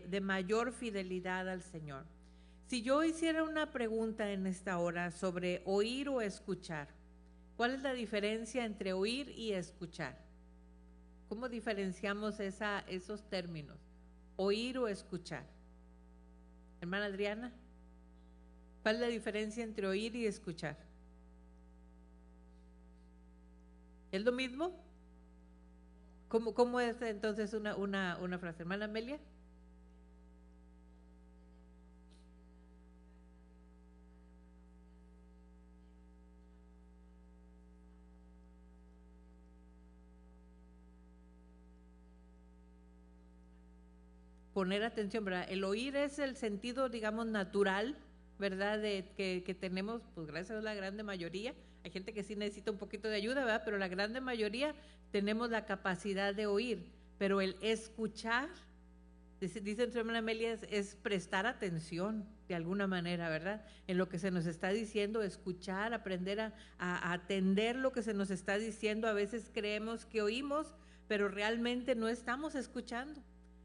de mayor fidelidad al Señor. Si yo hiciera una pregunta en esta hora sobre oír o escuchar, ¿cuál es la diferencia entre oír y escuchar? ¿Cómo diferenciamos esos términos? Oír o escuchar. Hermana Adriana, ¿cuál es la diferencia entre oír y escuchar? ¿Es lo mismo? ¿Cómo es entonces una frase? Hermana Amelia. Poner atención, ¿verdad? El oír es el sentido, digamos, natural, ¿verdad? Que tenemos, pues gracias a la grande mayoría. Hay gente que sí necesita un poquito de ayuda, ¿verdad? Pero la grande mayoría tenemos la capacidad de oír. Pero el escuchar, dice nuestra hermana Amelia, es prestar atención de alguna manera, ¿verdad? En lo que se nos está diciendo, escuchar, aprender a atender lo que se nos está diciendo. A veces creemos que oímos, pero realmente no estamos escuchando.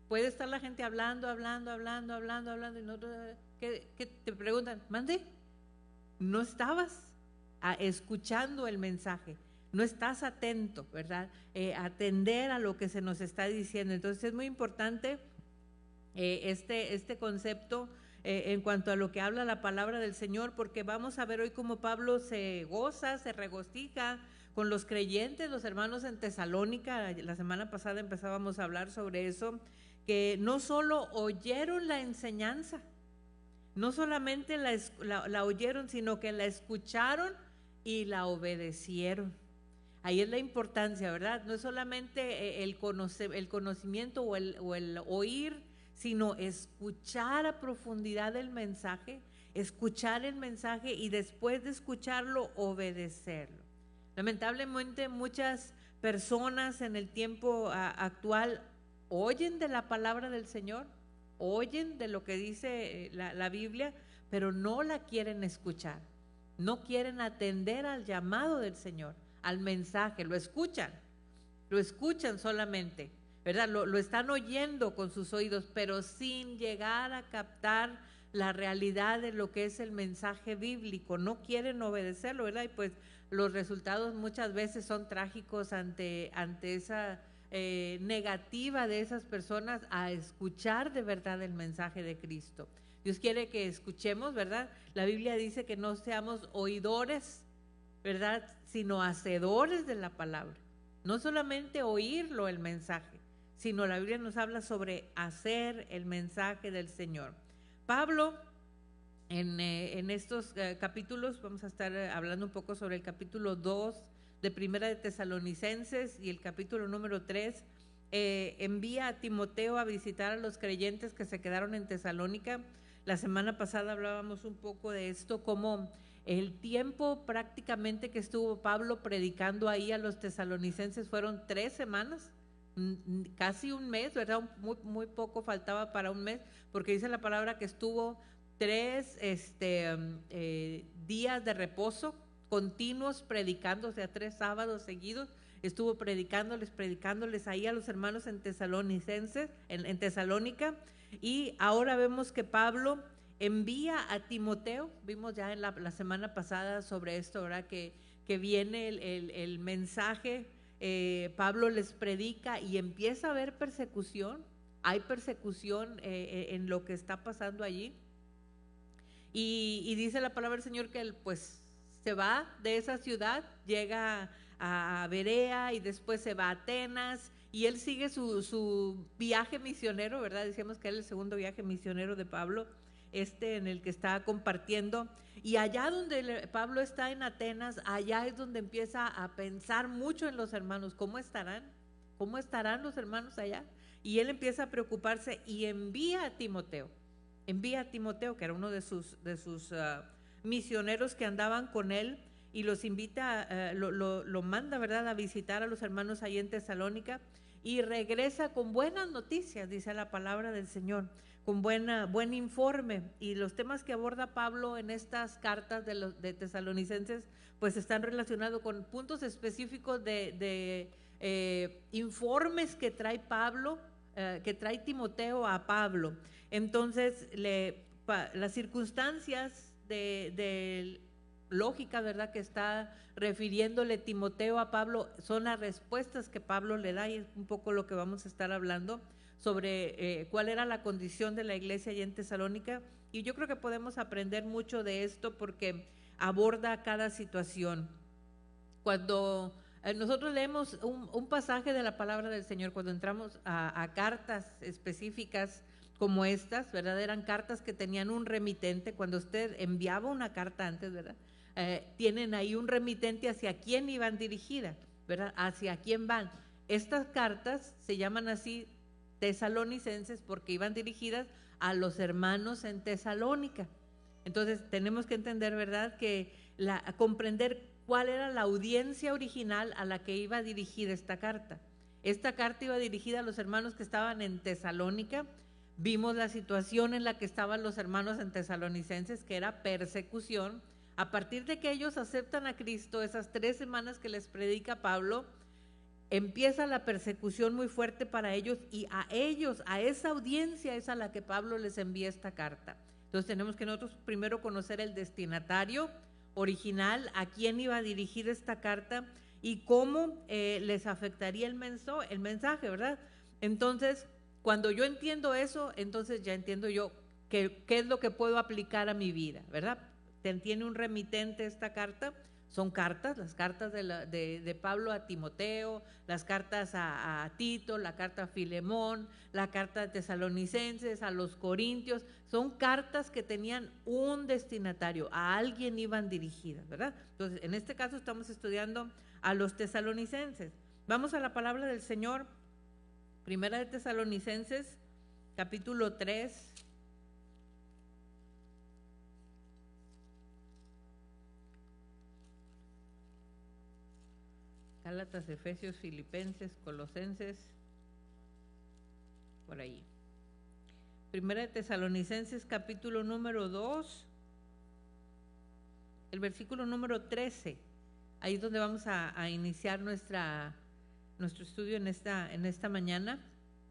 Puede estar la gente hablando, y nosotros, ¿qué te preguntan? ¿Mande? No estabas escuchando el mensaje, no estás atento, ¿verdad? Atender a lo que se nos está diciendo. Entonces es muy importante este concepto en cuanto a lo que habla la palabra del Señor, porque vamos a ver hoy cómo Pablo se goza, se regocija con los creyentes, los hermanos en Tesalónica. La semana pasada empezábamos a hablar sobre eso, que no solo oyeron la enseñanza, no solamente la oyeron, sino que la escucharon y la obedecieron. Ahí es la importancia, ¿verdad? No es solamente el conocimiento o el oír, sino escuchar a profundidad el mensaje, escuchar el mensaje y después de escucharlo, obedecerlo. Lamentablemente muchas personas en el tiempo actual oyen de la palabra del Señor, oyen de lo que dice la Biblia, pero no la quieren escuchar, no quieren atender al llamado del Señor, al mensaje. Lo escuchan solamente, ¿verdad? Lo están oyendo con sus oídos, pero sin llegar a captar la realidad de lo que es el mensaje bíblico. No quieren obedecerlo, ¿verdad? Y pues los resultados muchas veces son trágicos ante esa negativa de esas personas a escuchar de verdad el mensaje de Cristo. Dios quiere que escuchemos, ¿verdad? La Biblia dice que no seamos oidores, ¿verdad? Sino hacedores de la palabra. No solamente oírlo el mensaje, sino la Biblia nos habla sobre hacer el mensaje del Señor. Pablo, en estos capítulos, vamos a estar hablando un poco sobre el capítulo 2 de Primera de Tesalonicenses y el capítulo número 3, envía a Timoteo a visitar a los creyentes que se quedaron en Tesalónica. La semana pasada hablábamos un poco de esto, como el tiempo prácticamente que estuvo Pablo predicando ahí a los tesalonicenses fueron 3 semanas, casi un mes, ¿verdad? Muy poco faltaba para un mes, porque dice la palabra que estuvo 3 días de reposo continuos predicando, o sea, 3 sábados seguidos estuvo predicándoles ahí a los hermanos en Tesalonicenses, en Tesalónica. Y ahora vemos que Pablo envía a Timoteo. Vimos ya en la semana pasada sobre esto, ¿verdad? Que viene el mensaje, Pablo les predica y empieza a haber persecución. Hay persecución en lo que está pasando allí. Y dice la palabra del Señor que él pues se va de esa ciudad, llega a Berea y después se va a Atenas y él sigue su viaje misionero, ¿verdad? Decíamos que era el segundo viaje misionero de Pablo, en el que está compartiendo. Y allá donde Pablo está en Atenas, allá es donde empieza a pensar mucho en los hermanos. ¿Cómo estarán? ¿Cómo estarán los hermanos allá? Y él empieza a preocuparse y envía a Timoteo, que era uno de sus misioneros que andaban con él, y los invita, lo manda, ¿verdad?, a visitar a los hermanos ahí en Tesalónica, y regresa con buenas noticias, dice la palabra del Señor, con buen informe. Y los temas que aborda Pablo en estas cartas de Tesalonicenses pues están relacionados con puntos específicos de informes que trae Pablo que trae Timoteo a Pablo. Entonces, las circunstancias de lógica, ¿verdad?, que está refiriéndole Timoteo a Pablo son las respuestas que Pablo le da, y es un poco lo que vamos a estar hablando sobre cuál era la condición de la iglesia allá en Tesalónica. Y yo creo que podemos aprender mucho de esto porque aborda cada situación. Cuando nosotros leemos un pasaje de la palabra del Señor, cuando entramos a cartas específicas como estas, ¿verdad? Eran cartas que tenían un remitente. Cuando usted enviaba una carta antes, ¿verdad? Tienen ahí un remitente hacia quién iban dirigidas, ¿verdad? Hacia quién van. Estas cartas se llaman así tesalonicenses porque iban dirigidas a los hermanos en Tesalónica. Entonces tenemos que entender, ¿verdad?, que comprender cuál era la audiencia original a la que iba dirigida esta carta. Esta carta iba dirigida a los hermanos que estaban en Tesalónica. Vimos la situación en la que estaban los hermanos en Tesalonicenses, que era persecución. A partir de que ellos aceptan a Cristo, esas 3 semanas que les predica Pablo, empieza la persecución muy fuerte para ellos, y a esa audiencia es a la que Pablo les envía esta carta. Entonces tenemos que nosotros primero conocer el destinatario original, a quién iba a dirigir esta carta y cómo les afectaría el mensaje, ¿verdad? Entonces, cuando yo entiendo eso, entonces ya entiendo yo qué es lo que puedo aplicar a mi vida, ¿verdad? Tiene un remitente esta carta. Son cartas, las cartas de Pablo a Timoteo, las cartas a Tito, la carta a Filemón, la carta de Tesalonicenses, a los Corintios. Son cartas que tenían un destinatario, a alguien iban dirigidas, ¿verdad? Entonces, en este caso estamos estudiando a los tesalonicenses. Vamos a la palabra del Señor, Primera de Tesalonicenses, capítulo 3. Gálatas, Efesios, Filipenses, Colosenses, por ahí. Primera de Tesalonicenses, capítulo número 2, el versículo número 13. Ahí es donde vamos a iniciar nuestro estudio en esta mañana.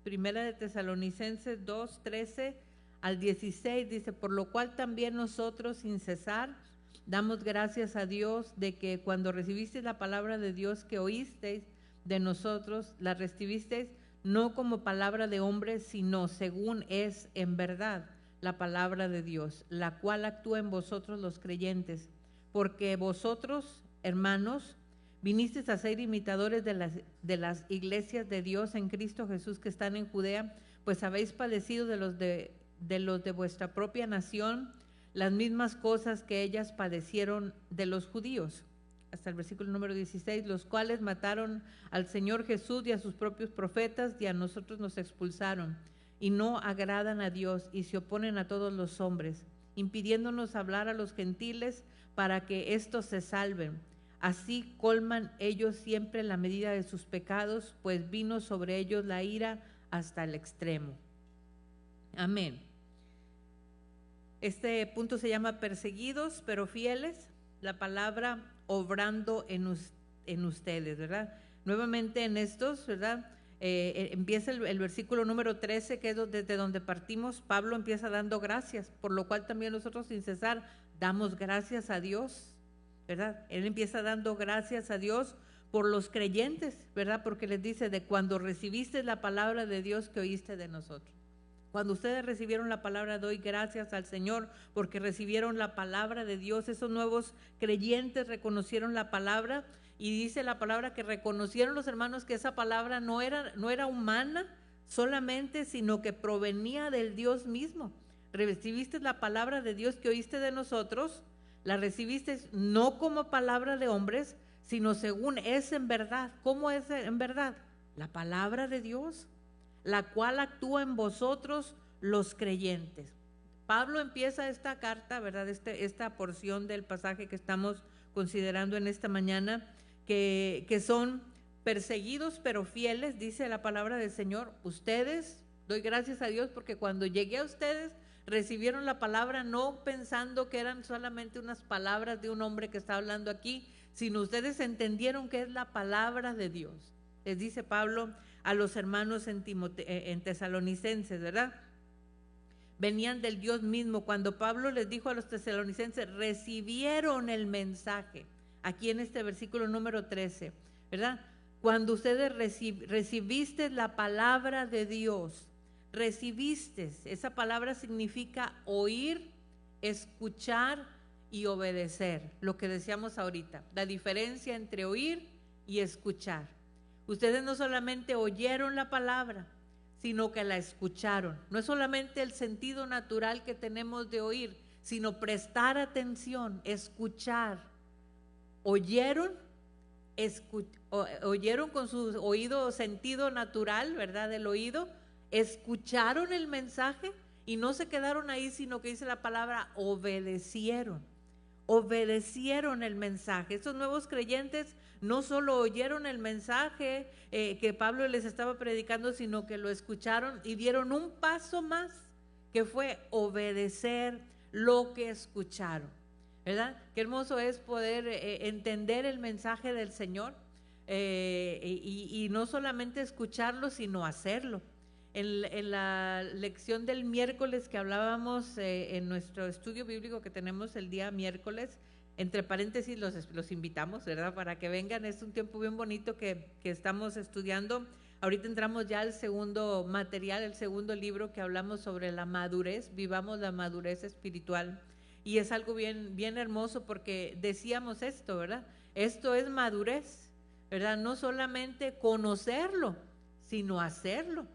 Primera de Tesalonicenses 2, 13 al 16, dice: por lo cual también nosotros sin cesar damos gracias a Dios de que cuando recibisteis la palabra de Dios que oísteis de nosotros, la recibisteis no como palabra de hombres, sino según es en verdad la palabra de Dios, la cual actúa en vosotros los creyentes, porque vosotros, hermanos, vinisteis a ser imitadores de las iglesias de Dios en Cristo Jesús que están en Judea, pues habéis padecido de los de vuestra propia nación las mismas cosas que ellas padecieron de los judíos. Hasta el versículo número 16, los cuales mataron al Señor Jesús y a sus propios profetas, y a nosotros nos expulsaron, y no agradan a Dios, y se oponen a todos los hombres, impidiéndonos hablar a los gentiles para que éstos se salven. Así colman ellos siempre la medida de sus pecados, pues vino sobre ellos la ira hasta el extremo. Amén. Este punto se llama perseguidos pero fieles, la palabra obrando en ustedes, ¿verdad? Nuevamente en estos, ¿verdad? Empieza el versículo número 13, que es desde donde partimos. Pablo empieza dando gracias, por lo cual también nosotros sin cesar damos gracias a Dios, ¿verdad? Él empieza dando gracias a Dios por los creyentes, ¿verdad? Porque les dice: de cuando recibiste la palabra de Dios que oíste de nosotros. Cuando ustedes recibieron la palabra, doy gracias al Señor porque recibieron la palabra de Dios. Esos nuevos creyentes reconocieron la palabra, y dice la palabra que reconocieron los hermanos que esa palabra no era humana solamente, sino que provenía del Dios mismo. Recibiste la palabra de Dios que oíste de nosotros, la recibiste no como palabra de hombres, sino según es en verdad. ¿Cómo es en verdad? La palabra de Dios, la cual actúa en vosotros los creyentes. Pablo empieza esta carta, ¿verdad? Esta porción del pasaje que estamos considerando en esta mañana, que son perseguidos pero fieles, dice la palabra del Señor. Ustedes, doy gracias a Dios porque cuando llegué a ustedes recibieron la palabra no pensando que eran solamente unas palabras de un hombre que está hablando aquí, sino ustedes entendieron que es la palabra de Dios. Les dice Pablo: a los hermanos en Tesalonicenses, ¿verdad? Venían del Dios mismo. Cuando Pablo les dijo a los tesalonicenses, recibieron el mensaje, aquí en este versículo número 13, ¿verdad? Cuando ustedes recibiste la palabra de Dios, recibiste, esa palabra significa oír, escuchar y obedecer, lo que decíamos ahorita, la diferencia entre oír y escuchar. Ustedes no solamente oyeron la palabra, sino que la escucharon. No es solamente el sentido natural que tenemos de oír, sino prestar atención, escuchar. Oyeron con su oído, sentido natural, ¿verdad? Del oído, escucharon el mensaje y no se quedaron ahí, sino que dice la palabra, obedecieron el mensaje. Estos nuevos creyentes no solo oyeron el mensaje que Pablo les estaba predicando, sino que lo escucharon y dieron un paso más, que fue obedecer lo que escucharon, ¿verdad? Qué hermoso es poder entender el mensaje del Señor y no solamente escucharlo, sino hacerlo. En la lección del miércoles que hablábamos en nuestro estudio bíblico que tenemos el día miércoles, entre paréntesis los invitamos, ¿verdad? Para que vengan, es un tiempo bien bonito que estamos estudiando. Ahorita entramos ya al segundo material, el segundo libro que hablamos sobre la madurez, vivamos la madurez espiritual. Y es algo bien, bien hermoso porque decíamos esto, ¿verdad? Esto es madurez, ¿verdad? No solamente conocerlo, sino hacerlo,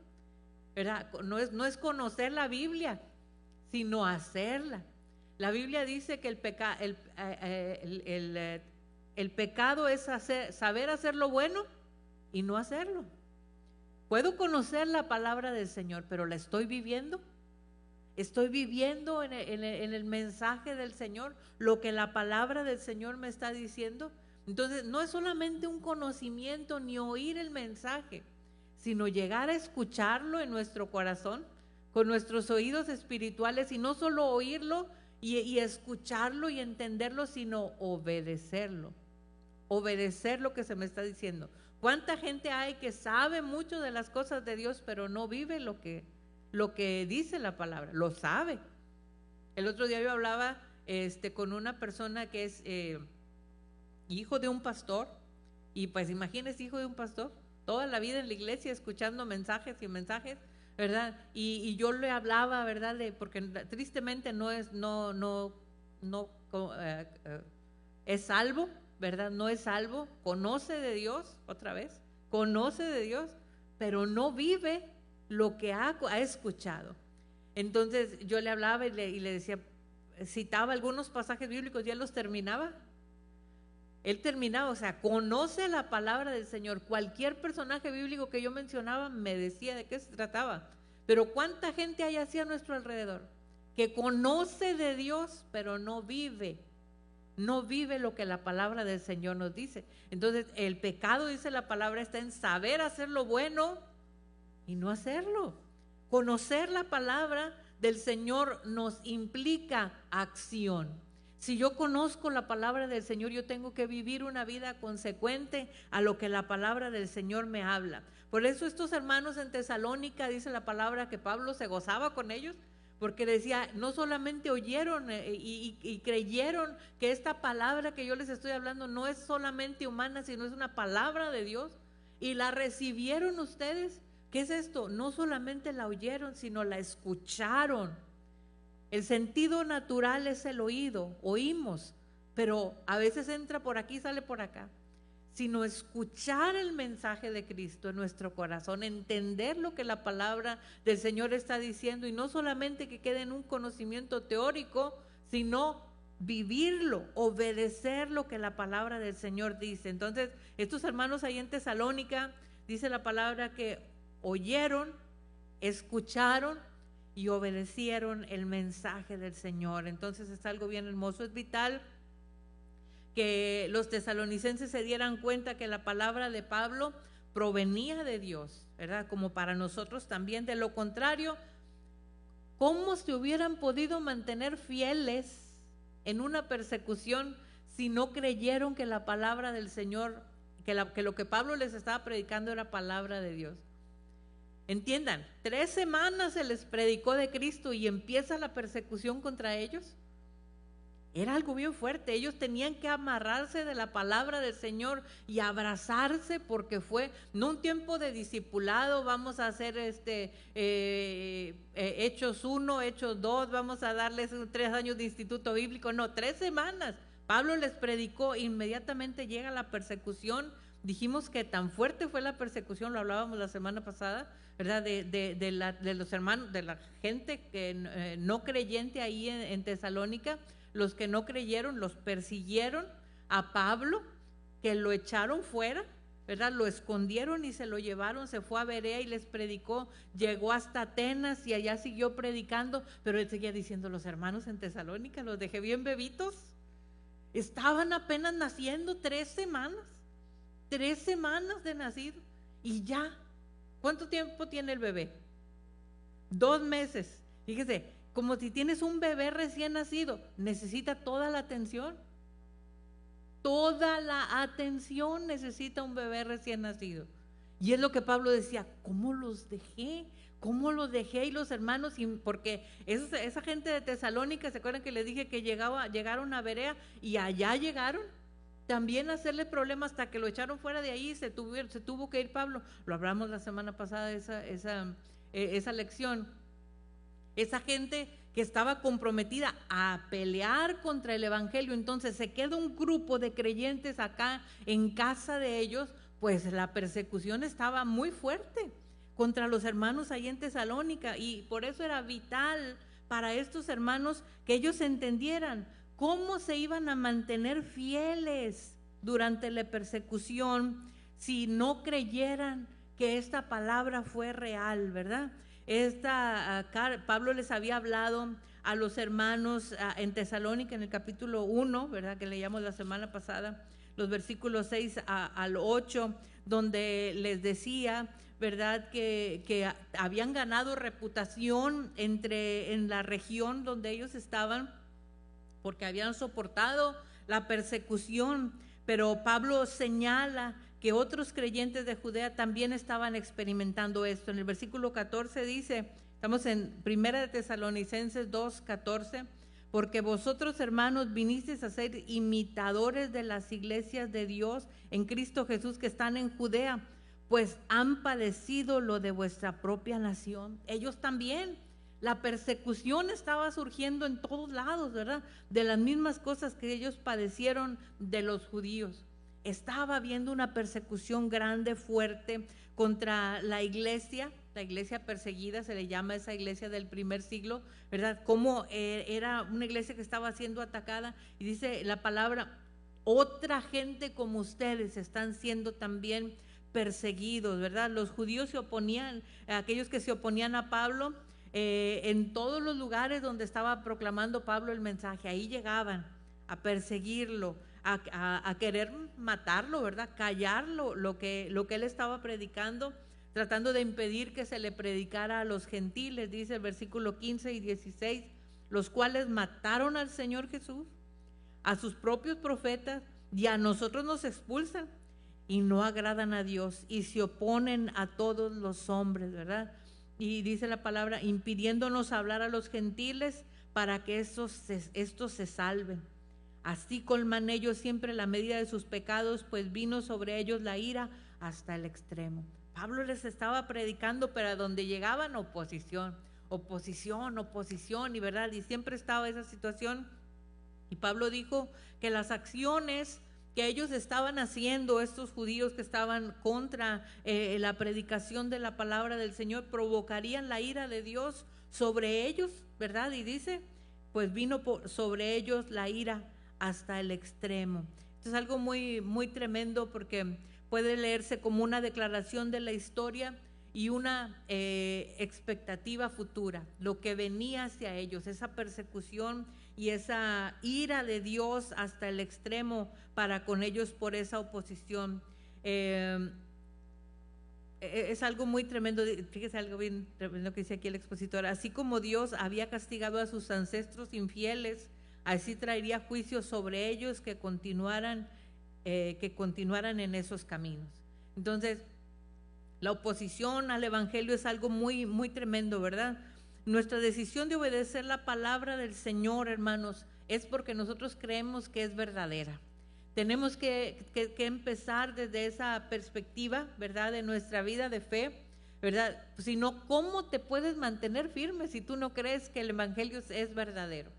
¿verdad? No es conocer la Biblia, sino hacerla. La Biblia dice que el pecado es saber hacer lo bueno y no hacerlo. Puedo conocer la palabra del Señor, pero ¿la estoy viviendo? ¿Estoy viviendo en el mensaje del Señor lo que la palabra del Señor me está diciendo? Entonces, no es solamente un conocimiento ni oír el mensaje, sino llegar a escucharlo en nuestro corazón, con nuestros oídos espirituales, y no solo oírlo y escucharlo y entenderlo, sino obedecerlo, obedecer lo que se me está diciendo. ¿Cuánta gente hay que sabe mucho de las cosas de Dios, pero no vive lo que dice la palabra? Lo sabe. El otro día yo hablaba con una persona que es hijo de un pastor, y pues imagínese, hijo de un pastor, toda la vida en la iglesia escuchando mensajes y mensajes, ¿verdad? Y yo le hablaba, ¿verdad? Porque tristemente no es salvo, ¿verdad? No es salvo, conoce de Dios, otra vez, conoce de Dios, pero no vive lo que ha escuchado. Entonces yo le hablaba y le decía, citaba algunos pasajes bíblicos y él los terminaba. Él terminaba, o sea, conoce la palabra del Señor. Cualquier personaje bíblico que yo mencionaba me decía de qué se trataba. Pero ¿cuánta gente hay así a nuestro alrededor? Que conoce de Dios, pero no vive lo que la palabra del Señor nos dice. Entonces, el pecado, dice la palabra, está en saber hacer lo bueno y no hacerlo. Conocer la palabra del Señor nos implica acción. Si yo conozco la palabra del Señor, yo tengo que vivir una vida consecuente a lo que la palabra del Señor me habla. Por eso estos hermanos en Tesalónica, dice la palabra, que Pablo se gozaba con ellos, porque decía, no solamente oyeron y creyeron que esta palabra que yo les estoy hablando no es solamente humana, sino es una palabra de Dios, y la recibieron ustedes. ¿Qué es esto? No solamente la oyeron, sino la escucharon. El sentido natural es el oído, oímos, pero a veces entra por aquí y sale por acá. Sino escuchar el mensaje de Cristo en nuestro corazón, entender lo que la palabra del Señor está diciendo, y no solamente que quede en un conocimiento teórico, sino vivirlo, obedecer lo que la palabra del Señor dice. Entonces, estos hermanos ahí en Tesalónica, dice la palabra que oyeron, escucharon y obedecieron el mensaje del Señor. Entonces es algo bien hermoso. Es vital que los tesalonicenses se dieran cuenta que la palabra de Pablo provenía de Dios, ¿verdad? Como para nosotros también. De lo contrario, ¿cómo se hubieran podido mantener fieles en una persecución si no creyeron que la palabra del Señor, que lo que Pablo les estaba predicando era palabra de Dios? Entiendan, 3 semanas se les predicó de Cristo y empieza la persecución contra ellos. Era algo bien fuerte. Ellos tenían que amarrarse de la palabra del Señor y abrazarse, porque fue no un tiempo de discipulado, vamos a hacer Hechos 1, Hechos 2, vamos a darles 3 años de instituto bíblico, no, 3 semanas. Pablo les predicó, inmediatamente llega la persecución. Dijimos que tan fuerte fue la persecución, lo hablábamos la semana pasada, ¿verdad? De los hermanos, de la gente que no creyente ahí en Tesalónica. Los que no creyeron los persiguieron a Pablo, que lo echaron fuera, ¿verdad? Lo escondieron y se lo llevaron, se fue a Berea y les predicó, llegó hasta Atenas y allá siguió predicando, pero él seguía diciendo: los hermanos en Tesalónica los dejé bien bebitos, estaban apenas naciendo, 3 semanas de nacido, y ya, ¿cuánto tiempo tiene el bebé? 2 meses, fíjese. Como si tienes un bebé recién nacido, necesita toda la atención. Toda la atención necesita un bebé recién nacido. Y es lo que Pablo decía: ¿cómo los dejé? ¿Cómo los dejé? Y los hermanos, porque esa gente de Tesalónica, ¿se acuerdan que les dije que llegaron a Berea? Y allá llegaron también a hacerle problemas hasta que lo echaron fuera de ahí. Se tuvo que ir Pablo. Lo hablamos la semana pasada, esa lección. Esa gente que estaba comprometida a pelear contra el evangelio, entonces se queda un grupo de creyentes acá en casa de ellos, pues la persecución estaba muy fuerte contra los hermanos ahí en Tesalónica, y por eso era vital para estos hermanos que ellos entendieran cómo se iban a mantener fieles durante la persecución si no creyeran que esta palabra fue real, ¿verdad? Pablo les había hablado a los hermanos en Tesalónica en el capítulo 1, ¿verdad? Que leíamos la semana pasada, los versículos 6 al 8, donde les decía, ¿verdad? Que habían ganado reputación en la región donde ellos estaban, porque habían soportado la persecución. Pero Pablo señala que otros creyentes de Judea también estaban experimentando esto. En el versículo 14 dice, estamos en 1 de Tesalonicenses 2:14, porque vosotros, hermanos, vinisteis a ser imitadores de las iglesias de Dios en Cristo Jesús que están en Judea, pues han padecido lo de vuestra propia nación. Ellos también. La persecución estaba surgiendo en todos lados, ¿verdad? De las mismas cosas que ellos padecieron de los judíos. Estaba habiendo una persecución grande, fuerte, contra la iglesia perseguida, se le llama esa iglesia del primer siglo, ¿verdad? Como era una iglesia que estaba siendo atacada, y dice la palabra: otra gente como ustedes están siendo también perseguidos, ¿verdad? Los judíos se oponían, aquellos que se oponían a Pablo, en todos los lugares donde estaba proclamando Pablo el mensaje, ahí llegaban a perseguirlo, a querer matarlo, ¿verdad? Callarlo, lo que él estaba predicando, tratando de impedir que se le predicara a los gentiles. Dice el versículo 15 y 16, los cuales mataron al Señor Jesús, a sus propios profetas, y a nosotros nos expulsan, y no agradan a Dios, y se oponen a todos los hombres, ¿verdad? Y dice la palabra, impidiéndonos hablar a los gentiles para que estos se salven. Así colman ellos siempre la medida de sus pecados, pues vino sobre ellos la ira hasta el extremo. Pablo les estaba predicando, pero a donde llegaban, oposición, y verdad, y siempre estaba esa situación. Y Pablo dijo que las acciones que ellos estaban haciendo, estos judíos que estaban contra la predicación de la palabra del Señor, provocarían la ira de Dios sobre ellos, ¿verdad? Y dice, pues vino sobre ellos la ira hasta el extremo. Esto es algo muy, muy tremendo, porque puede leerse como una declaración de la historia y una expectativa futura, lo que venía hacia ellos, esa persecución y esa ira de Dios hasta el extremo para con ellos por esa oposición. Es algo muy tremendo. Fíjese algo bien tremendo que dice aquí el expositor: así como Dios había castigado a sus ancestros infieles, así traería juicio sobre ellos que continuaran en esos caminos. Entonces, La oposición al evangelio es algo muy, muy tremendo, ¿verdad? Nuestra decisión de obedecer la palabra del Señor, hermanos, es porque nosotros creemos que es verdadera. Tenemos que empezar desde esa perspectiva, ¿verdad? De nuestra vida de fe, ¿verdad? Si no, ¿cómo te puedes mantener firme si tú no crees que el evangelio es verdadero?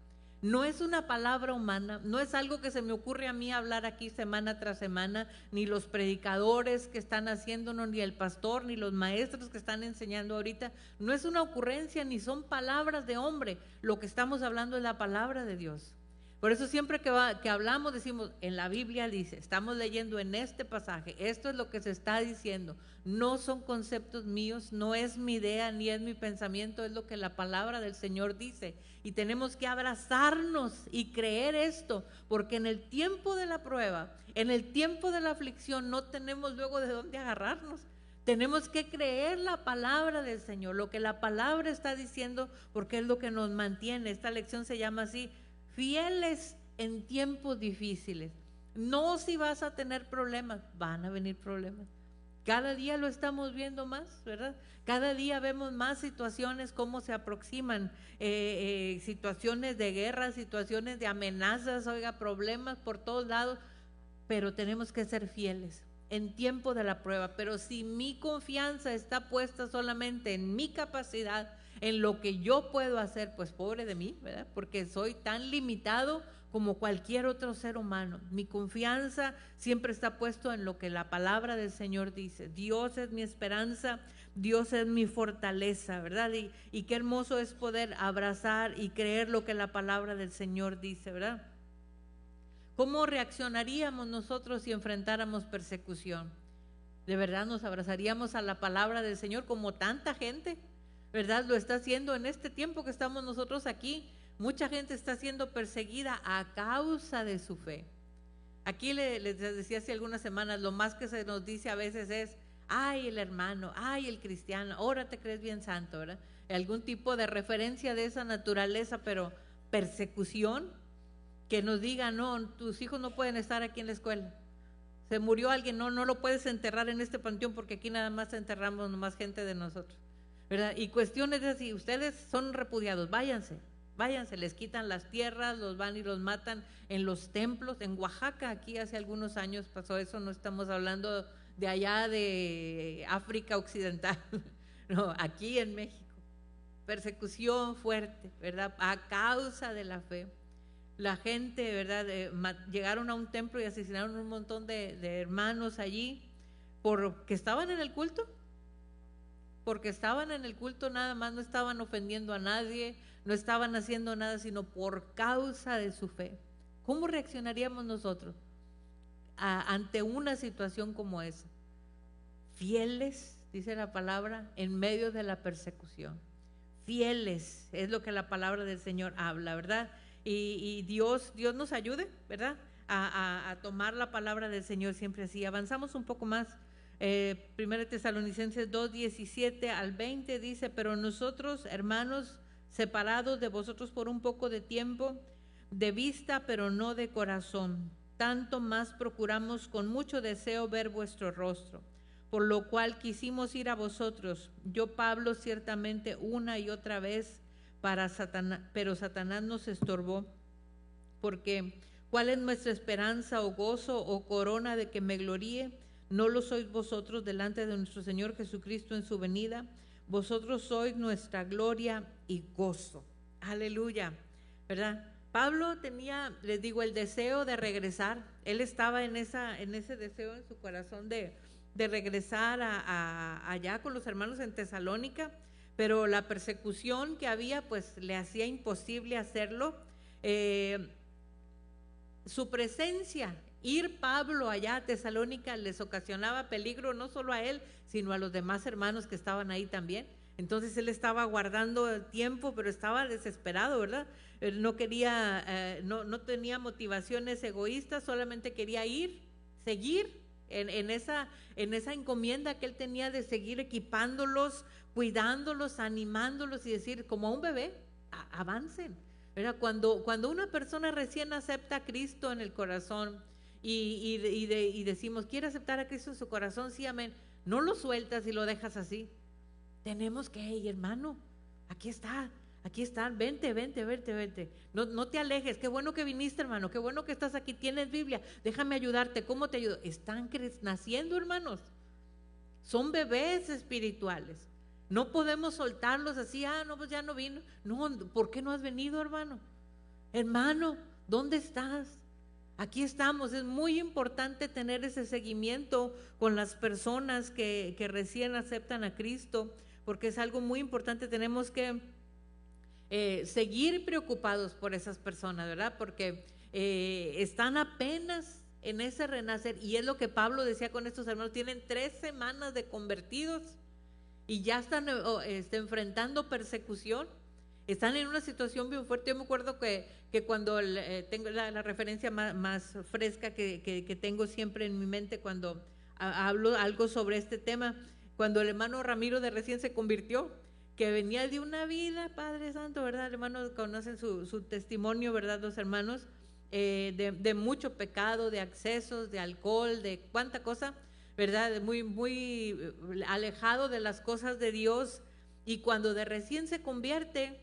No es una palabra humana, no es algo que se me ocurre a mí hablar aquí semana tras semana, ni los predicadores que están haciéndonos, ni el pastor, ni los maestros que están enseñando ahorita. No es una ocurrencia, ni son palabras de hombre. Lo que estamos hablando es la palabra de Dios. Por eso siempre que hablamos decimos, en la Biblia dice, estamos leyendo en este pasaje, esto es lo que se está diciendo. No son conceptos míos, no es mi idea ni es mi pensamiento, es lo que la palabra del Señor dice. Y tenemos que abrazarnos y creer esto, porque en el tiempo de la prueba, en el tiempo de la aflicción, no tenemos luego de dónde agarrarnos. Tenemos que creer la palabra del Señor, lo que la palabra está diciendo, porque es lo que nos mantiene. Esta lección se llama así: fieles en tiempos difíciles. No si vas a tener problemas, van a venir problemas. Cada día lo estamos viendo más, ¿verdad? Cada día vemos más situaciones, cómo se aproximan, situaciones de guerra, situaciones de amenazas, oiga, problemas por todos lados, pero tenemos que ser fieles en tiempo de la prueba. Pero si mi confianza está puesta solamente en mi capacidad, en lo que yo puedo hacer, pues pobre de mí, ¿verdad? Porque soy tan limitado como cualquier otro ser humano. Mi confianza siempre está puesto en lo que la palabra del Señor dice. Dios es mi esperanza, Dios es mi fortaleza, ¿verdad? Y qué hermoso es poder abrazar y creer lo que la palabra del Señor dice, ¿verdad? ¿Cómo reaccionaríamos nosotros si enfrentáramos persecución? ¿De verdad nos abrazaríamos a la palabra del Señor como tanta gente, ¿verdad? Lo está haciendo en este tiempo que estamos nosotros aquí. Mucha gente está siendo perseguida a causa de su fe. Aquí les decía hace algunas semanas, lo más que se nos dice a veces es, ay, el hermano, ay, el cristiano, ahora te crees bien santo, ¿verdad? Algún tipo de referencia de esa naturaleza, pero persecución, que nos diga, no, tus hijos no pueden estar aquí en la escuela. Se murió alguien, no lo puedes enterrar en este panteón porque aquí nada más enterramos más gente de nosotros, ¿verdad? Y cuestiones de así, ustedes son repudiados, váyanse, les quitan las tierras, los van y los matan en los templos. En Oaxaca, aquí hace algunos años pasó eso, no estamos hablando de allá de África Occidental, no, aquí en México. Persecución fuerte, ¿verdad? A causa de la fe. La gente, ¿verdad? Llegaron a un templo y asesinaron un montón de hermanos allí porque estaban en el culto. Porque estaban en el culto nada más, no estaban ofendiendo a nadie, no estaban haciendo nada, sino por causa de su fe. ¿Cómo reaccionaríamos nosotros ante una situación como esa? Fieles, dice la palabra, en medio de la persecución. Fieles, es lo que la palabra del Señor habla, ¿verdad? Y Dios nos ayude, ¿verdad? A tomar la palabra del Señor siempre así. Avanzamos un poco más. 1 Tesalonicenses 2, 17 al 20 dice, pero nosotros, hermanos, separados de vosotros por un poco de tiempo, de vista, pero no de corazón, tanto más procuramos con mucho deseo ver vuestro rostro, por lo cual quisimos ir a vosotros, yo Pablo ciertamente una y otra vez, pero Satanás nos estorbó, porque ¿cuál es nuestra esperanza o gozo o corona de que me gloríe? ¿No lo sois vosotros delante de nuestro Señor Jesucristo en su venida? Vosotros sois nuestra gloria y gozo. Aleluya, ¿verdad? Pablo tenía, les digo, el deseo de regresar. Él estaba en ese deseo en su corazón de regresar allá con los hermanos en Tesalónica, pero la persecución que había pues le hacía imposible hacerlo. Su presencia, ir Pablo allá a Tesalónica les ocasionaba peligro no solo a él, sino a los demás hermanos que estaban ahí también. Entonces él estaba guardando el tiempo, pero estaba desesperado, ¿verdad? Él no quería, no tenía motivaciones egoístas, solamente quería ir, seguir en esa encomienda que él tenía de seguir equipándolos, cuidándolos, animándolos y decir, como a un bebé, avancen. ¿Verdad? Cuando una persona recién acepta a Cristo en el corazón y decimos, ¿quiere aceptar a Cristo en su corazón? Sí, amén. no lo sueltas y lo dejas así. Tenemos que, hey, hermano, aquí está, vente, vente, vente, vente. No te alejes, qué bueno que viniste, hermano, qué bueno que estás aquí, tienes Biblia, déjame ayudarte, ¿cómo te ayudo? Están naciendo, hermanos, son bebés espirituales. No podemos soltarlos así, no, pues ya no vino. No, ¿por qué no has venido, hermano? Hermano, ¿dónde estás? Aquí estamos. Es muy importante tener ese seguimiento con las personas que recién aceptan a Cristo, porque es algo muy importante. Tenemos que seguir preocupados por esas personas, ¿verdad? Porque están apenas en ese renacer, y es lo que Pablo decía con estos hermanos. Tienen 3 semanas de convertidos y ya están enfrentando persecución. Están en una situación bien fuerte. Yo me acuerdo que cuando tengo la referencia más fresca que tengo siempre en mi mente cuando hablo algo sobre este tema, cuando el hermano Ramiro de recién se convirtió, que venía de una vida, Padre Santo, ¿verdad? Hermanos, conocen su testimonio, ¿verdad? Los hermanos, de mucho pecado, de accesos, de alcohol, de cuánta cosa, ¿verdad? Muy alejado de las cosas de Dios. Y cuando de recién se convierte,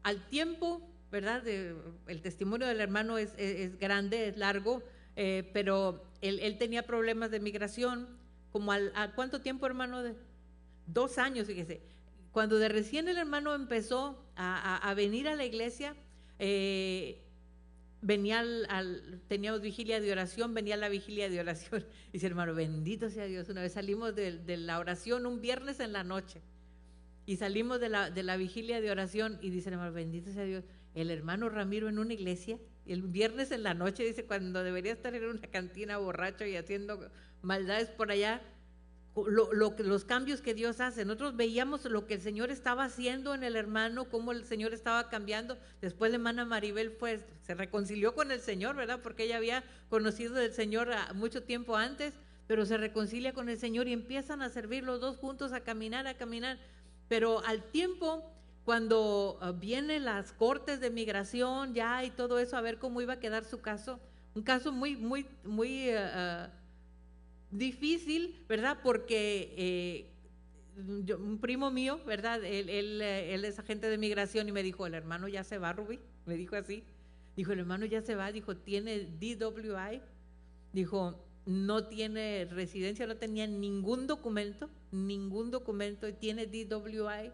al tiempo, ¿verdad? El testimonio del hermano es grande, es largo, pero él tenía problemas de migración, como ¿a cuánto tiempo, hermano? 2 años, fíjese. Cuando de recién el hermano empezó a venir a la iglesia, venía teníamos vigilia de oración, venía a la vigilia de oración, y dice, hermano, bendito sea Dios. Una vez salimos de la oración un viernes en la noche, y salimos de la vigilia de oración, y dice el hermano, bendito sea Dios, el hermano Ramiro en una iglesia, el viernes en la noche, dice, cuando debería estar en una cantina borracho y haciendo maldades por allá. Los cambios que Dios hace. Nosotros veíamos lo que el Señor estaba haciendo en el hermano, cómo el Señor estaba cambiando. Después la hermana Maribel se reconcilió con el Señor, ¿verdad? Porque ella había conocido del Señor mucho tiempo antes, pero se reconcilia con el Señor y empiezan a servir los dos juntos, a caminar. Pero al tiempo, cuando vienen las cortes de migración ya y todo eso, a ver cómo iba a quedar su caso, un caso muy difícil, ¿verdad? Porque un primo mío, ¿verdad? Él es agente de migración, y me dijo, el hermano ya se va, Rubí, me dijo así. Dijo, el hermano ya se va, dijo, tiene DWI, dijo, no tiene residencia, no tenía ningún documento, y tiene DWI.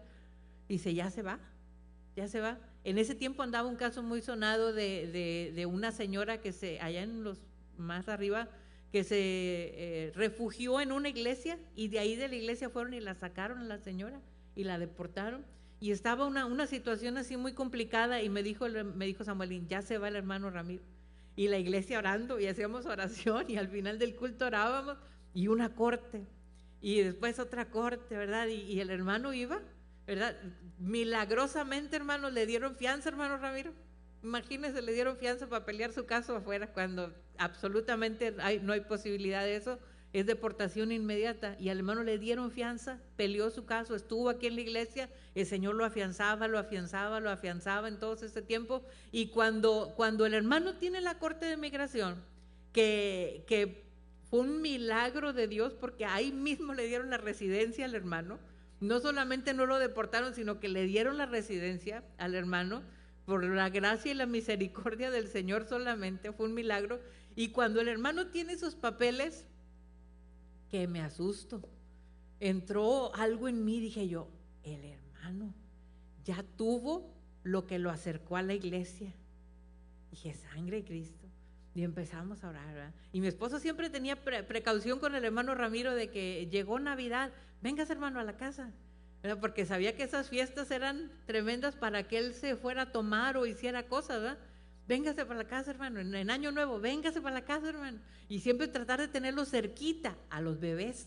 Dice, ya se va. En ese tiempo andaba un caso muy sonado de una señora que allá en los más arriba, que se refugió en una iglesia, y de ahí de la iglesia fueron y la sacaron a la señora y la deportaron, y estaba una situación así muy complicada, y me dijo Samuelín, ya se va el hermano Ramiro, y la iglesia orando, y hacíamos oración, y al final del culto orábamos, y una corte, y después otra corte, ¿verdad? Y el hermano iba, ¿verdad? Milagrosamente, hermano, le dieron fianza, hermano Ramiro. Imagínense, le dieron fianza para pelear su caso afuera, cuando absolutamente no hay posibilidad de eso, es deportación inmediata. Y al hermano le dieron fianza, peleó su caso, estuvo aquí en la iglesia, el Señor lo afianzaba en todo este tiempo. Y cuando el hermano tiene la corte de migración, que fue un milagro de Dios, porque ahí mismo le dieron la residencia al hermano, no solamente no lo deportaron, sino que le dieron la residencia al hermano, por la gracia y la misericordia del Señor solamente, fue un milagro. Y cuando el hermano tiene sus papeles, que me asusto, entró algo en mí, dije yo, el hermano ya tuvo lo que lo acercó a la iglesia. Dije, sangre de Cristo. Y empezamos a orar, ¿verdad? Y mi esposo siempre tenía precaución con el hermano Ramiro, de que llegó Navidad, véngase, hermano, a la casa, ¿verdad? Porque sabía que esas fiestas eran tremendas para que él se fuera a tomar o hiciera cosas, ¿verdad? Véngase para la casa, hermano, en Año Nuevo, véngase para la casa, hermano. Y siempre tratar de tenerlo cerquita, a los bebés,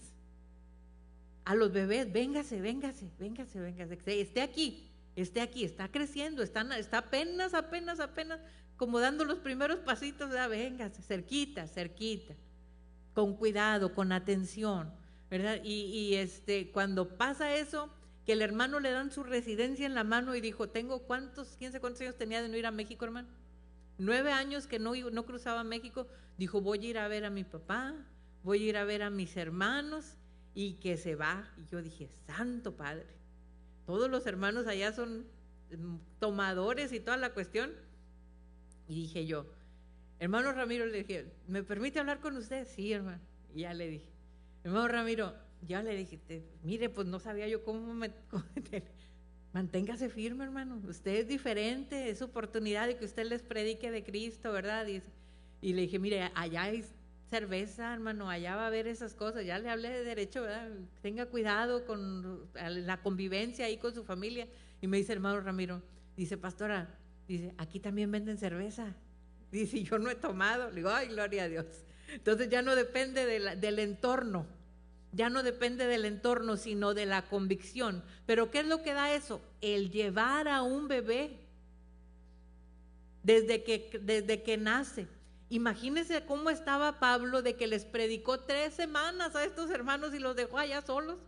véngase, esté aquí, está creciendo, está apenas como dando los primeros pasitos, ¿verdad? Véngase, cerquita, con cuidado, con atención, ¿verdad? Y cuando pasa eso, que el hermano le dan su residencia en la mano, y dijo, quién sabe cuántos años tenía de no ir a México, hermano, 9 años que no cruzaba México. Dijo, voy a ir a ver a mi papá, voy a ir a ver a mis hermanos y que se va. Y yo dije, Santo Padre, todos los hermanos allá son tomadores y toda la cuestión. Y dije yo, hermano Ramiro, le dije, ¿me permite hablar con usted? Sí, hermano. Y ya le dije, hermano Ramiro, ya le dije, mire, pues no sabía yo cómo manténgase firme, hermano, usted es diferente, es oportunidad de que usted les predique de Cristo, ¿verdad? Y le dije, mire, allá hay cerveza, hermano, allá va a haber esas cosas, ya le hablé de derecho, ¿verdad? Tenga cuidado con la convivencia ahí con su familia. Y me dice, hermano Ramiro, dice, pastora, dice, aquí también venden cerveza. Dice, yo no he tomado. Le digo, ay, gloria a Dios. Entonces ya no depende del entorno, ya no depende del entorno, sino de la convicción. Pero ¿qué es lo que da eso? El llevar a un bebé desde que nace. Imagínense cómo estaba Pablo de que les predicó 3 semanas a estos hermanos y los dejó allá solos.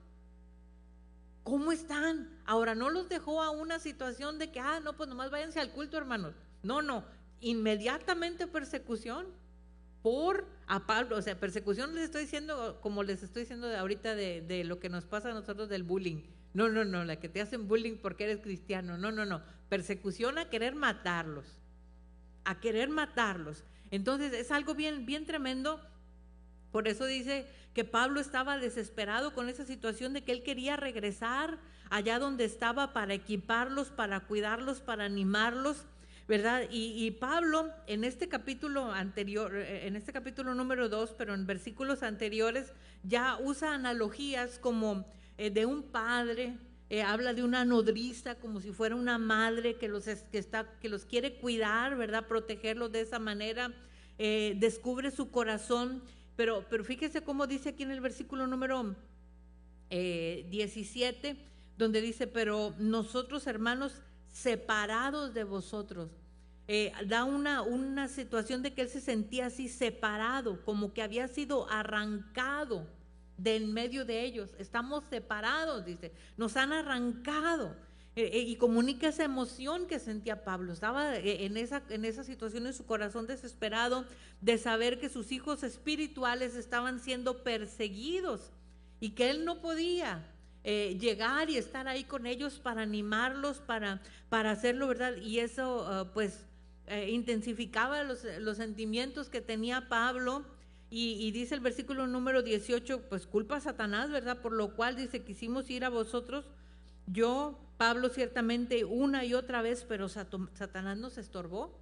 ¿Cómo están? Ahora no los dejó a una situación de que, no, pues nomás váyanse al culto, hermanos. No, inmediatamente persecución a Pablo, o sea, persecución les estoy diciendo, como les estoy diciendo ahorita de lo que nos pasa a nosotros del bullying. No, la que te hacen bullying porque eres cristiano. No, persecución a querer matarlos. Entonces es algo bien, bien tremendo. Por eso dice que Pablo estaba desesperado con esa situación de que él quería regresar allá donde estaba para equiparlos, para cuidarlos, para animarlos, ¿verdad? Y Pablo en este capítulo anterior, en este capítulo número 2, pero en versículos anteriores ya usa analogías como de un padre, habla de una nodriza como si fuera una madre que los quiere cuidar, ¿verdad? Protegerlos de esa manera, descubre su corazón. Pero fíjese cómo dice aquí en el versículo número 17, donde dice, pero nosotros, hermanos, separados de vosotros. Da una situación de que él se sentía así separado, como que había sido arrancado de en medio de ellos. Estamos separados, dice, nos han arrancado. Y comunica esa emoción que sentía Pablo. Estaba en esa situación en su corazón desesperado de saber que sus hijos espirituales estaban siendo perseguidos y que él no podía llegar y estar ahí con ellos para animarlos, para hacerlo, ¿verdad? Y eso intensificaba los sentimientos que tenía Pablo. Y dice el versículo número 18, pues culpa a Satanás, ¿verdad? Por lo cual dice, quisimos ir a vosotros, yo, Pablo, ciertamente una y otra vez, pero Satanás nos estorbó.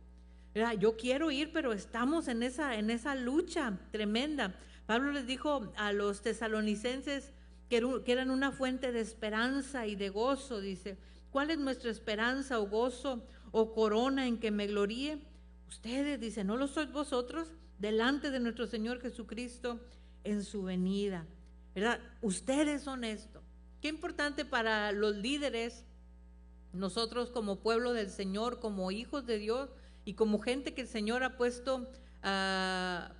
¿Verdad? Yo quiero ir, pero estamos en esa lucha tremenda. Pablo les dijo a los tesalonicenses que eran una fuente de esperanza y de gozo. Dice, ¿cuál es nuestra esperanza o gozo o corona en que me gloríe? Ustedes, dice, ¿no lo sois vosotros? Delante de nuestro Señor Jesucristo en su venida, ¿verdad? Ustedes son esto. Qué importante para los líderes, nosotros como pueblo del Señor, como hijos de Dios y como gente que el Señor ha puesto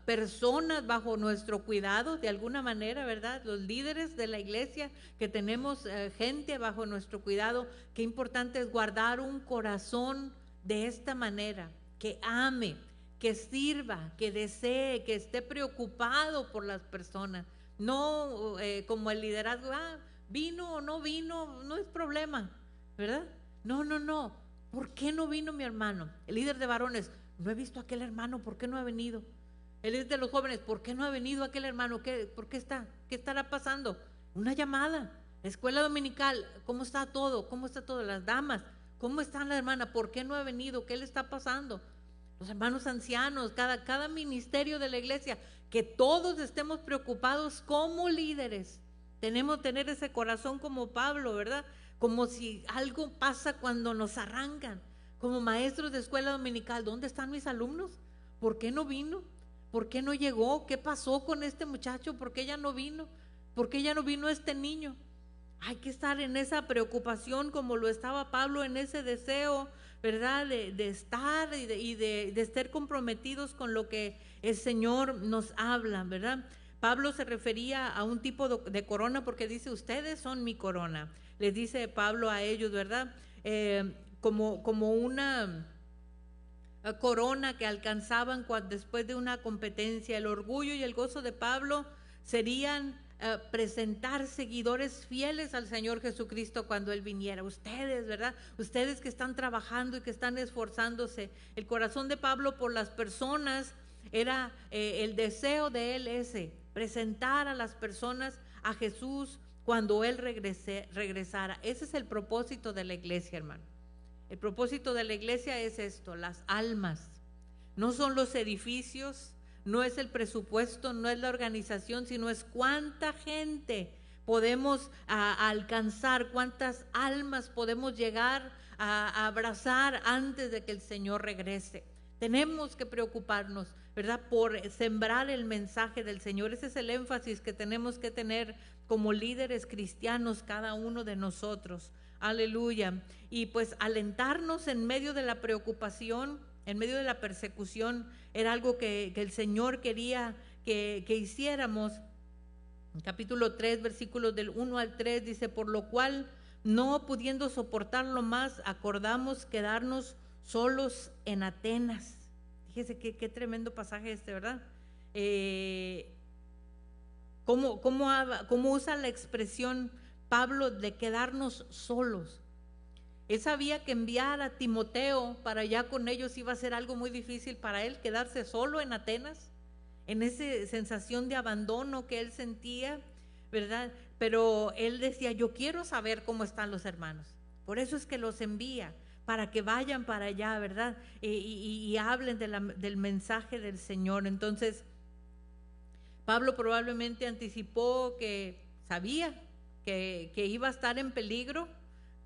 personas bajo nuestro cuidado de alguna manera, ¿verdad? Los líderes de la iglesia que tenemos gente bajo nuestro cuidado, qué importante es guardar un corazón de esta manera, que ame, que sirva, que desee, que esté preocupado por las personas, no como el liderazgo, vino o no vino, no es problema, ¿verdad? No, ¿por qué no vino mi hermano? El líder de varones, no he visto a aquel hermano, ¿por qué no ha venido? El líder de los jóvenes, ¿por qué no ha venido aquel hermano? ¿Por qué está? ¿Qué estará pasando? Una llamada, escuela dominical, ¿cómo está todo? ¿Cómo está todo? Las damas, ¿cómo está la hermana? ¿Por qué no ha venido? ¿Qué le está pasando? Los hermanos ancianos, cada ministerio de la iglesia, que todos estemos preocupados como líderes. Tenemos que tener ese corazón como Pablo, ¿verdad? Como si algo pasa cuando nos arrancan. Como maestros de escuela dominical, ¿dónde están mis alumnos? ¿Por qué no vino? ¿Por qué no llegó? ¿Qué pasó con este muchacho? ¿Por qué ya no vino? ¿Por qué ya no vino este niño? Hay que estar en esa preocupación como lo estaba Pablo, en ese deseo, ¿verdad? De estar y de estar comprometidos con lo que el Señor nos habla, ¿verdad? Pablo se refería a un tipo de corona porque dice, ustedes son mi corona. Les dice Pablo a ellos, ¿verdad? Como una corona que alcanzaban después de una competencia. El orgullo y el gozo de Pablo serían presentar seguidores fieles al Señor Jesucristo cuando Él viniera. Ustedes, ¿verdad? Ustedes que están trabajando y que están esforzándose. El corazón de Pablo por las personas era el deseo de él presentar a las personas a Jesús cuando Él regresara. Ese es el propósito de la iglesia, hermano. El propósito de la iglesia es esto, las almas. No son los edificios, no es el presupuesto, no es la organización, sino es cuánta gente podemos alcanzar, cuántas almas podemos llegar a abrazar antes de que el Señor regrese. Tenemos que preocuparnos, ¿verdad?, por sembrar el mensaje del Señor. Ese es el énfasis que tenemos que tener como líderes cristianos, cada uno de nosotros. Aleluya. Y pues alentarnos en medio de la preocupación, en medio de la persecución, era algo que el Señor quería que hiciéramos. En capítulo 3, versículos del 1 al 3, dice: por lo cual, no pudiendo soportarlo más, acordamos quedarnos solos en Atenas. Fíjese qué tremendo pasaje ¿verdad? ¿Cómo usa la expresión Pablo de quedarnos solos? Él sabía que enviar a Timoteo para allá con ellos iba a ser algo muy difícil para él, quedarse solo en Atenas, en esa sensación de abandono que él sentía, ¿verdad? Pero él decía: yo quiero saber cómo están los hermanos. Por eso es que los envía, para que vayan para allá, ¿verdad? Y hablen del mensaje del Señor. Entonces, Pablo probablemente anticipó que sabía que iba a estar en peligro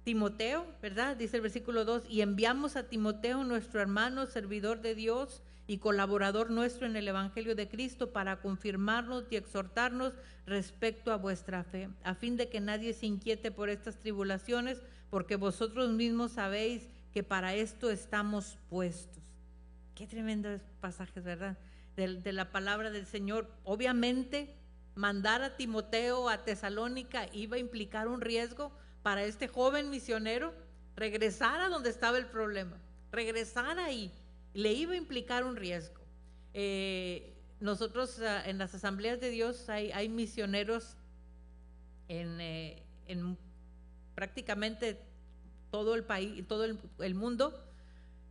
Timoteo, ¿verdad? Dice el versículo 2: y enviamos a Timoteo, nuestro hermano, servidor de Dios y colaborador nuestro en el Evangelio de Cristo, para confirmarnos y exhortarnos respecto a vuestra fe, a fin de que nadie se inquiete por estas tribulaciones, porque vosotros mismos sabéis que para esto estamos puestos. Qué tremendos pasajes, ¿verdad? De la palabra del Señor. Obviamente, mandar a Timoteo a Tesalónica iba a implicar un riesgo para este joven misionero. Regresar a donde estaba el problema, regresar ahí, le iba a implicar un riesgo. Nosotros en las asambleas de Dios hay misioneros en prácticamente todo el país, todo el mundo,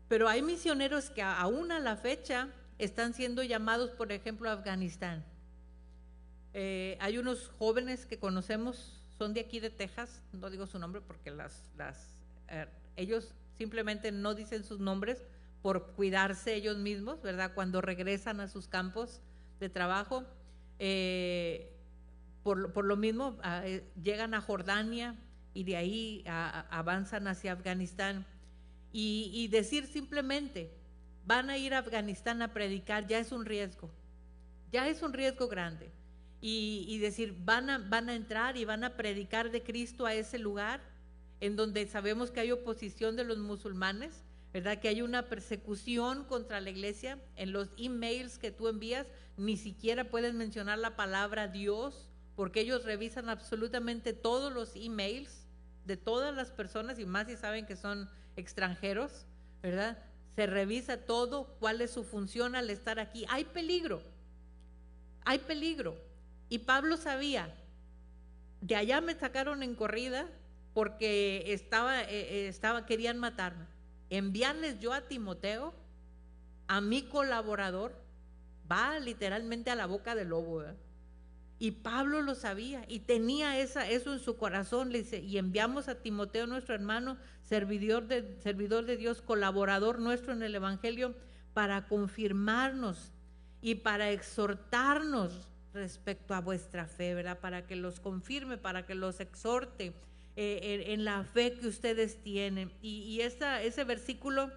pero hay misioneros que aún a la fecha están siendo llamados, por ejemplo, a Afganistán. Hay unos jóvenes que conocemos, son de aquí de Texas, no digo su nombre porque ellos simplemente no dicen sus nombres por cuidarse ellos mismos, ¿verdad? Cuando regresan a sus campos de trabajo, por lo mismo llegan a Jordania y de ahí avanzan hacia Afganistán. Y decir simplemente van a ir a Afganistán a predicar ya es un riesgo grande. Y decir van a entrar y van a predicar de Cristo a ese lugar en donde sabemos que hay oposición de los musulmanes, ¿verdad? Que hay una persecución contra la iglesia. En los emails que tú envías ni siquiera puedes mencionar la palabra Dios, porque ellos revisan absolutamente todos los emails de todas las personas, y más si saben que son extranjeros, ¿verdad? Se revisa todo, cuál es su función al estar aquí. Hay peligro. Y Pablo sabía, de allá me sacaron en corrida porque querían matarme. Enviarles yo a Timoteo, a mi colaborador, va literalmente a la boca del lobo, ¿verdad? Y Pablo lo sabía y tenía eso en su corazón. Le dice: y enviamos a Timoteo, nuestro hermano, servidor de Dios, colaborador nuestro en el Evangelio, para confirmarnos y para exhortarnos respecto a vuestra fe, ¿verdad? Para que los confirme, para que los exhorte en la fe que ustedes tienen. Y ese versículo,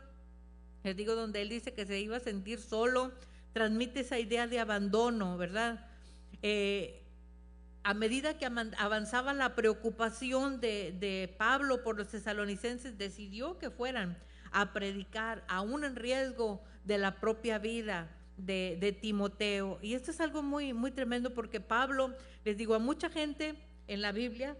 les digo, donde él dice que se iba a sentir solo, transmite esa idea de abandono, ¿verdad? A medida que avanzaba la preocupación de Pablo por los tesalonicenses, decidió que fueran a predicar, aún en riesgo de la propia vida de Timoteo. Y esto es algo muy, muy tremendo, porque Pablo, les digo, a mucha gente en la Biblia,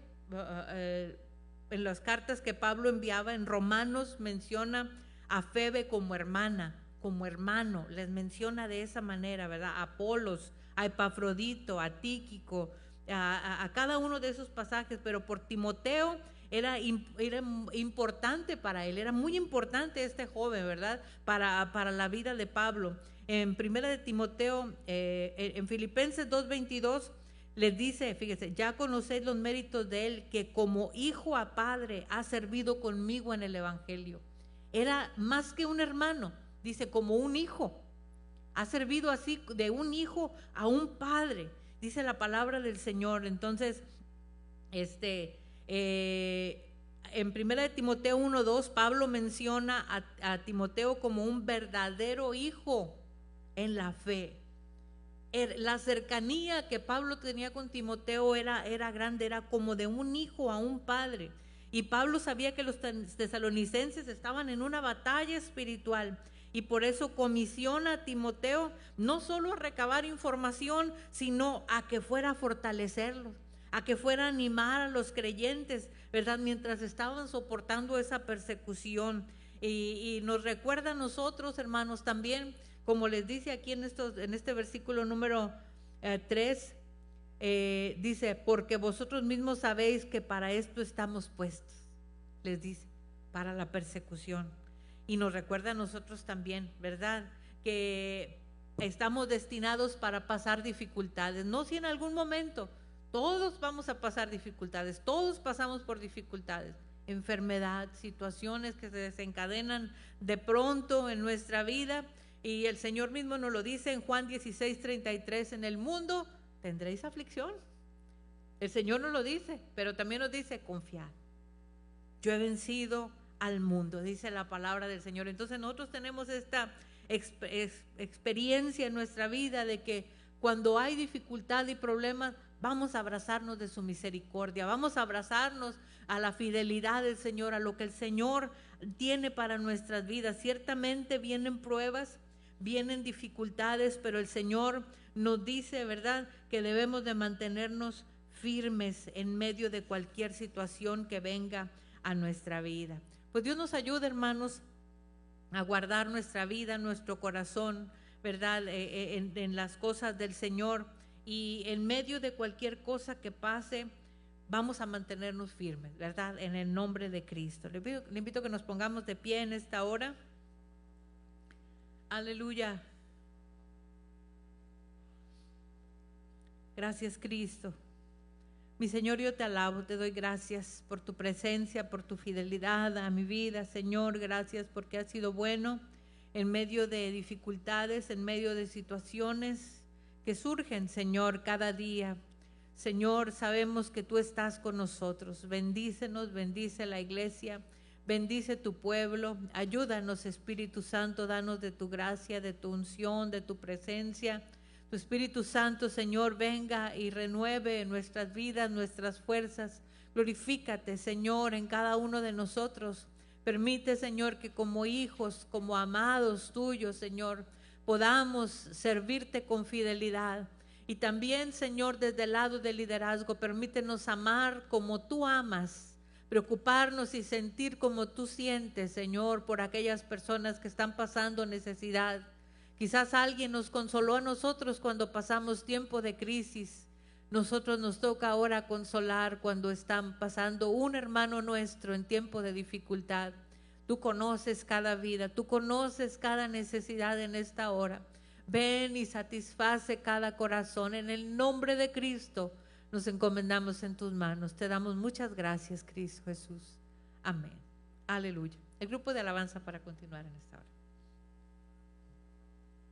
en las cartas que Pablo enviaba, en Romanos menciona a Febe como hermana, como hermano, les menciona de esa manera, ¿verdad? A Apolos, a Epafrodito, a Tíquico, a cada uno de esos pasajes, pero por Timoteo era importante para él, era muy importante este joven, ¿verdad? Para la vida de Pablo. En primera de Timoteo, en Filipenses 2:22, les dice, fíjese, ya conocéis los méritos de él, que como hijo a padre ha servido conmigo en el evangelio. Era más que un hermano, dice, como un hijo. Ha servido así de un hijo a un padre, dice la palabra del Señor. Entonces, en primera de Timoteo 1:2, Pablo menciona a Timoteo como un verdadero hijo en la fe. La cercanía que Pablo tenía con Timoteo era grande, era como de un hijo a un padre. Y Pablo sabía que los tesalonicenses estaban en una batalla espiritual, y por eso comisiona a Timoteo no solo a recabar información, sino a que fuera a fortalecerlos, a que fuera a animar a los creyentes, ¿verdad? Mientras estaban soportando esa persecución. Y nos recuerda a nosotros, hermanos, también, como les dice aquí en este versículo número 3, dice, porque vosotros mismos sabéis que para esto estamos puestos, les dice, para la persecución. Y nos recuerda a nosotros también, ¿verdad?, que estamos destinados para pasar dificultades. No si en algún momento, todos vamos a pasar dificultades, todos pasamos por dificultades, enfermedad, situaciones que se desencadenan de pronto en nuestra vida. Y el Señor mismo nos lo dice en Juan 16:33, en el mundo tendréis aflicción. El Señor nos lo dice, pero también nos dice, confiad, yo he vencido al mundo, dice la palabra del Señor. Entonces nosotros tenemos esta experiencia en nuestra vida de que cuando hay dificultad y problemas, vamos a abrazarnos de su misericordia, vamos a abrazarnos a la fidelidad del Señor, a lo que el Señor tiene para nuestras vidas. Ciertamente vienen pruebas, vienen dificultades, pero el Señor nos dice, ¿verdad?, que debemos de mantenernos firmes en medio de cualquier situación que venga a nuestra vida. Pues Dios nos ayude, hermanos, a guardar nuestra vida, nuestro corazón, ¿verdad?, en las cosas del Señor, y en medio de cualquier cosa que pase, vamos a mantenernos firmes, ¿verdad?, en el nombre de Cristo. Le invito a que nos pongamos de pie en esta hora. Aleluya. Gracias, Cristo. Mi Señor, yo te alabo, te doy gracias por tu presencia, por tu fidelidad a mi vida. Señor, gracias porque has sido bueno en medio de dificultades, en medio de situaciones que surgen, Señor, cada día. Señor, sabemos que tú estás con nosotros. Bendícenos, bendice la iglesia, bendice tu pueblo. Ayúdanos, Espíritu Santo, danos de tu gracia, de tu unción, de tu presencia. Tu Espíritu Santo, Señor, venga y renueve nuestras vidas, nuestras fuerzas. Glorifícate, Señor, en cada uno de nosotros. Permite, Señor, que como hijos, como amados tuyos, Señor, podamos servirte con fidelidad. Y también, Señor, desde el lado del liderazgo, permítenos amar como tú amas, preocuparnos y sentir como tú sientes, Señor, por aquellas personas que están pasando necesidad. Quizás alguien nos consoló a nosotros cuando pasamos tiempo de crisis. Nosotros nos toca ahora consolar cuando están pasando un hermano nuestro en tiempo de dificultad. Tú conoces cada vida, tú conoces cada necesidad en esta hora. Ven y satisface cada corazón. En el nombre de Cristo nos encomendamos en tus manos. Te damos muchas gracias, Cristo Jesús. Amén. Aleluya. El grupo de alabanza para continuar en esta hora.